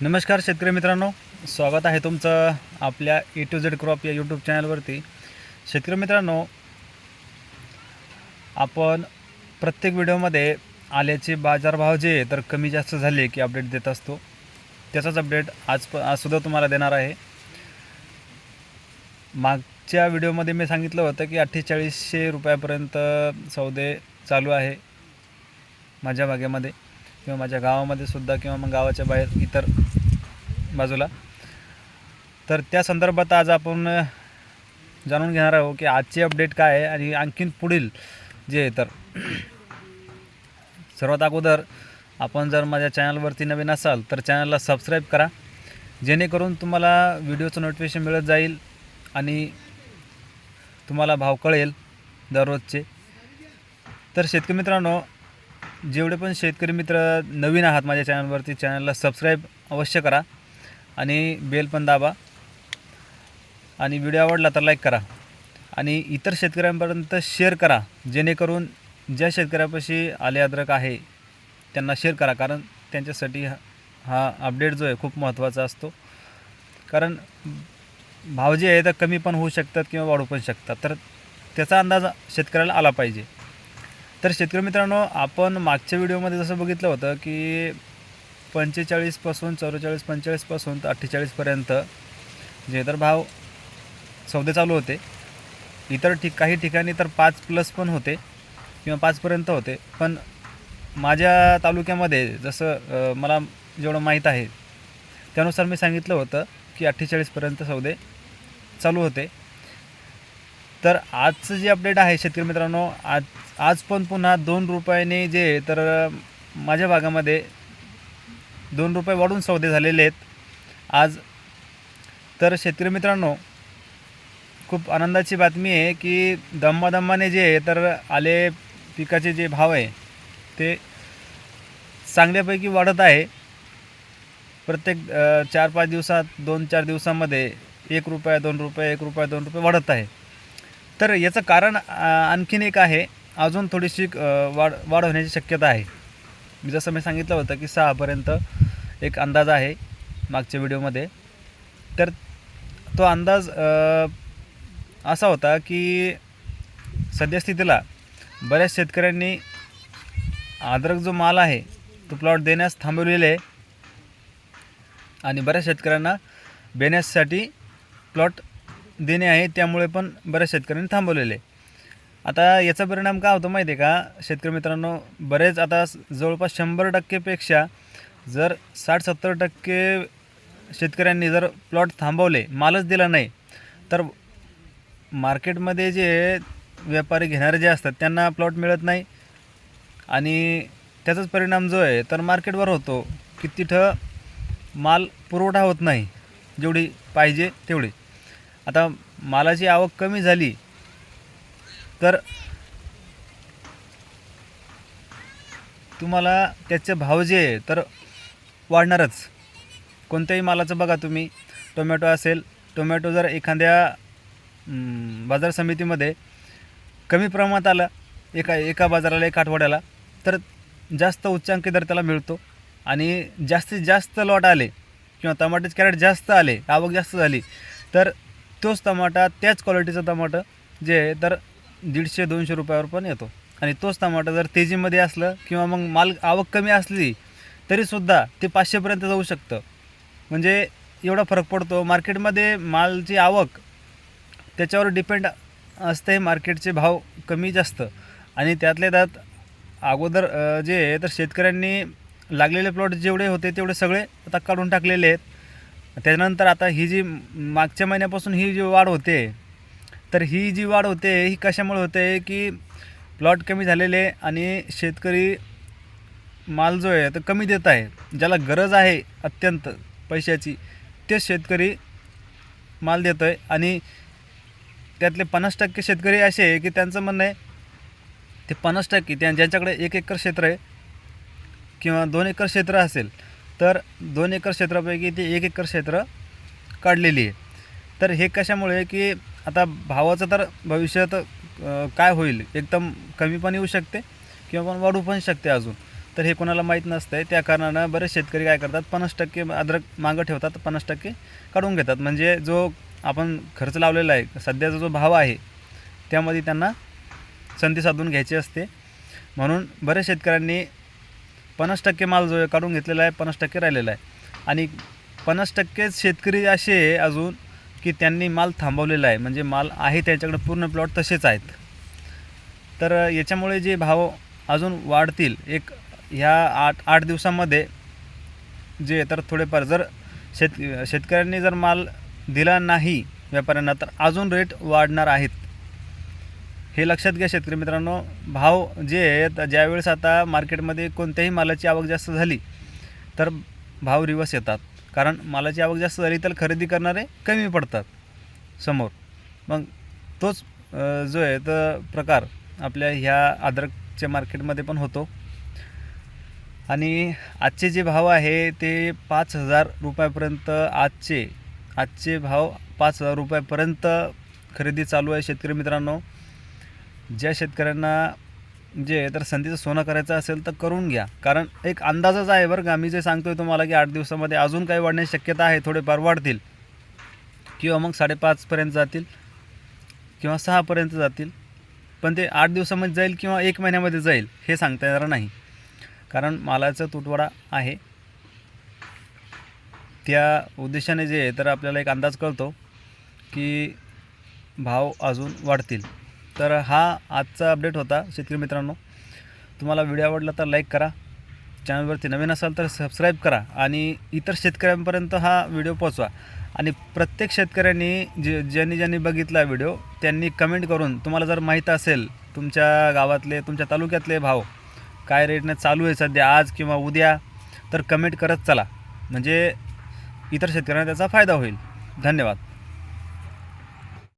नमस्कार शेतकरी मित्रांनो, स्वागत आहे तुमचं आपल्या ए टू झेड क्रॉप या यूट्यूब चॅनलवरती। शेतकरी मित्रांनो, आपण प्रत्येक व्हिडिओमध्ये आल्याचे बाजारभाव जे तर कमी जास्त झाले की अपडेट देत असतो। त्याचाच अपडेट आजसुद्धा तुम्हाला देणार आहे। मागच्या व्हिडिओमध्ये मी सांगितलं होतं की 4800 रुपयापर्यंत सौदे चालू आहे माझ्या भागामध्ये किंवा माझ्या गावामध्ये सुद्धा किंवा मग गावाच्या बाहेर इतर बाजूला। तर त्या संदर्भात आज आपण जाणून घेणार आहोत की आजची अपडेट काय आहे आणि आणखीन पुढील जे तर सर्वात अगोदर आपण जर माझ्या चॅनलवरती नवीन असाल तर चॅनलला सबस्क्राईब करा, जेणेकरून तुम्हाला व्हिडिओचं नोटिफिकेशन मिळत जाईल आणि तुम्हाला भाव कळेल दररोजचे। तर शेतकरी मित्रांनो, जेवढे पण शेतकरी मित्र नवीन आहात माझ्या चॅनलवरती, चॅनलला सबस्क्राईब अवश्य करा आणि बेल पण दाबा आणि व्हिडिओ आवडला तर लाईक करा आणि इतर शेतकऱ्यांपर्यंत शेअर करा, जेणेकरून ज्या शेतकऱ्यापाशी आले अद्रक आहे त्यांना शेअर करा, कारण त्यांच्यासाठी हा अपडेट जो आहे खूप महत्त्वाचा असतो। कारण भाव जे आहे तर कमी पण होऊ शकतात किंवा वाढू पण शकतात, तर त्याचा अंदाज शेतकऱ्याला आला पाहिजे। तर शेतकरी मित्रांनो, आपण मागच्या व्हिडिओमध्ये जसं बघितलं होतं की 45 पासून 44 45 पासून तर 48 पर्यंत जे तर भाव सौदे चालू होते। इतर काही ठिकाणी तर 5+ पण होते किंवा 5 पर्यंत होते, पण माझ्या तालुक्यामध्ये जसं मला जेवढं माहीत आहे त्यानुसार मी सांगितलं होतं की 48 पर्यंत सौदे चालू होते। तर आजचं जे अपडेट आहे शेतकरी मित्रांनो, आज पण पुन्हा 2 रुपयाने जे तर माझ्या भागामध्ये 2 रुपये वाढून सौदे झालेले आहेत आज। तर शेतकरी मित्रांनो, खूप आनंदाची बातमी आहे की दम्मादम्माने जे तर आले पिकाचे जे भाव आहे ते चांगल्यापैकी वाढत आहे। प्रत्येक 4-5 दिवसात 2-4 दिवसामध्ये 1 रुपया 2 रुपये 1 रुपया 2 रुपये वाढत आहे। तर याचं कारण आणखीन एक आहे, अजून थोडीशी वाढ होण्याची शक्यता आहे। जसं मी सांगितलं होतं की 6पर्यंत एक अंदाज आहे मागच्या व्हिडिओमध्ये। तर तो अंदाज असा होता की सद्यस्थितीला बऱ्याच शेतकऱ्यांनी अद्रक जो माल आहे तो प्लॉट देण्यास थांबवलेले आहे आणि बऱ्याच शेतकऱ्यांना बेण्यासाठी प्लॉट देणे आहे, त्यामुळे पण बऱ्याच शेतकऱ्यांनी थांबवलेले। आता याचा परिणाम काय होतो माहिती आहे का शेतकरी मित्रांनो, बरेच आता जवळपास 100%पेक्षा जर 60-70% शेतकऱ्यांनी जर प्लॉट थांबवले, मालच दिला नाही, तर मार्केटमध्ये जे व्यापारी घेणारे जे असतात त्यांना प्लॉट मिळत नाही आणि त्याचाच परिणाम जो आहे तर मार्केटवर होतो की तिथं माल पुरवठा होत नाही जेवढी पाहिजे तेवढी। आता मालाची आवक कमी झाली तर तुम्हाला त्याचे भाव जे तर वाढणारच। कोणत्याही मालाचं बघा तुम्ही, टोमॅटो असेल, टोमॅटो जर एखाद्या बाजार समितीमध्ये कमी प्रमाणात आला एका बाजाराला एक आठवड्याला, तर जास्त उच्चांकी दर त्याला मिळतो आणि जास्तीत जास्त लॉट आले किंवा टमाट्याचे कॅरेट जास्त आले, आवक जास्त झाली, तर तोच टमाटा त्याच क्वालिटीचा टमाटा जे आहे तर 150-200 रुपयावर पण येतो। आणि तोच टमाटा जर तेजीमध्ये असलं किंवा मग माल आवक कमी असली तरीसुद्धा ते 500पर्यंत जाऊ शकतं। म्हणजे एवढा फरक पडतो मार्केटमध्ये। मालची आवक त्याच्यावर डिपेंड असते, मार्केटचे भाव कमी जास्त। आणि त्यातल्या त्यात अगोदर जे आहे तर शेतकऱ्यांनी लागलेले प्लॉट जेवढे होते तेवढे सगळे आता काढून टाकलेले आहेत। त्यानंतर आता ही जी मागच्या महिन्यापासून ही जी वाढ होते, तर ही जी वाढ होते ही कशामुळे होते की प्लॉट कमी झालेले आणि शेतकरी माल जो आहे तर कमी देत आहे। ज्याला गरज आहे अत्यंत पैशाची तेच शेतकरी माल देतो आहे आणि त्यातले 50% शेतकरी असे आहे की त्यांचं म्हणणं आहे ते 50% ज्यांच्याकडे 1 एकर क्षेत्र आहे किंवा 2 एकर क्षेत्र असेल तर 2 एकर क्षेत्रापैकी ते 1 एकर क्षेत्र काढलेली आहे। तर हे कशामुळे की आता भावाचं तर भविष्यात काय होईल, एकदम कमी पण येऊ शकते किंवा पण वाढू पण शकते अजून। तर हे कोणाला माहीत नसतं आहे. त्या कारणानं बरेच शेतकरी काय करतात, 50% अद्रक मागं ठेवतात, 50% काढून घेतात. म्हणजे जो आपण खर्च लावलेला आहे, सध्याचा जो भाव आहे त्यामध्ये त्यांना संधी साधून घ्यायची असते. म्हणून बऱ्याच शेतकऱ्यांनी 50% माल जो आहे काढून घेतलेला आहे, 50% राहिलेला आहे. आणि 50%च शेतकरी असे आहे अजून की त्यांनी माल थांबवलेला आहे, म्हणजे माल आहे त्यांच्याकडे, पूर्ण प्लॉट तसेच आहेत. तर याच्यामुळे जे भाव अजून वाढतील एक ह्या 8 दिवसामध्ये जे, तर थोडेफार जर शेतकऱ्यांनी जर माल दिला नाही व्यापाऱ्यांना तर अजून रेट वाढणार आहेत. हे लक्षात घ्या शेतकरी मित्रांनो. भाव जे आहेत, ज्यावेळेस आता मार्केटमध्ये कोणत्याही मालाची आवक जास्त झाली तर भाव रिवर्स येतात. कारण मालाची आवक जास्त झाली तर खरेदी करणारे कमी पडतात समोर. मग तोच जो आहे तर प्रकार आपल्या ह्या अद्रकच्या मार्केटमध्ये पण होतो. आणि आजचे जे भाव आहे ते 5,000 रुपयापर्यंत आजचे भाव 5,000 रुपयापर्यंत खरेदी चालू आहे शेतकरी मित्रांनो. ज्या शेतकऱ्यांना जे तर संधीचं सोनं करायचं असेल तर करून घ्या. कारण एक अंदाजच आहे बरं का, मी जे सांगतोय तुम्हाला की 8 दिवसामध्ये अजून काही वाढण्याची शक्यता आहे, थोडेफार वाढतील किंवा मग 5.5पर्यंत जातील किंवा 6पर्यंत जातील. पण ते 8 दिवसामध्ये जाईल किंवा 1 महिन्यामध्ये जाईल हे सांगता येणार नाही. कारण मालाचा तुटवडा आहे. त्या उद्देशाने जे तर आपल्याला एक अंदाज कळतो की भाव अजून वाढतील. तर हा आजचा अपडेट होता शेतकरी मित्रांनो. तुम्हाला व्हिडिओ आवडला तर लाईक करा, चॅनलवरती नवीन असाल तर सबस्क्राईब करा आणि इतर शेतकऱ्यांपर्यंत हा व्हिडिओ पोहोचवा. आणि प्रत्येक शेतकऱ्यांनी ज्यांनी बघितला व्हिडिओ त्यांनी कमेंट करून, तुम्हाला जर माहीत असेल तुमच्या गावातले, तुमच्या तालुक्यातले भाव काय रेटने चालू आहे सध्या आज किंवा उद्या, तर कमेंट करत चला, म्हणजे इतर शेतकऱ्यांना त्याचा फायदा होईल. धन्यवाद.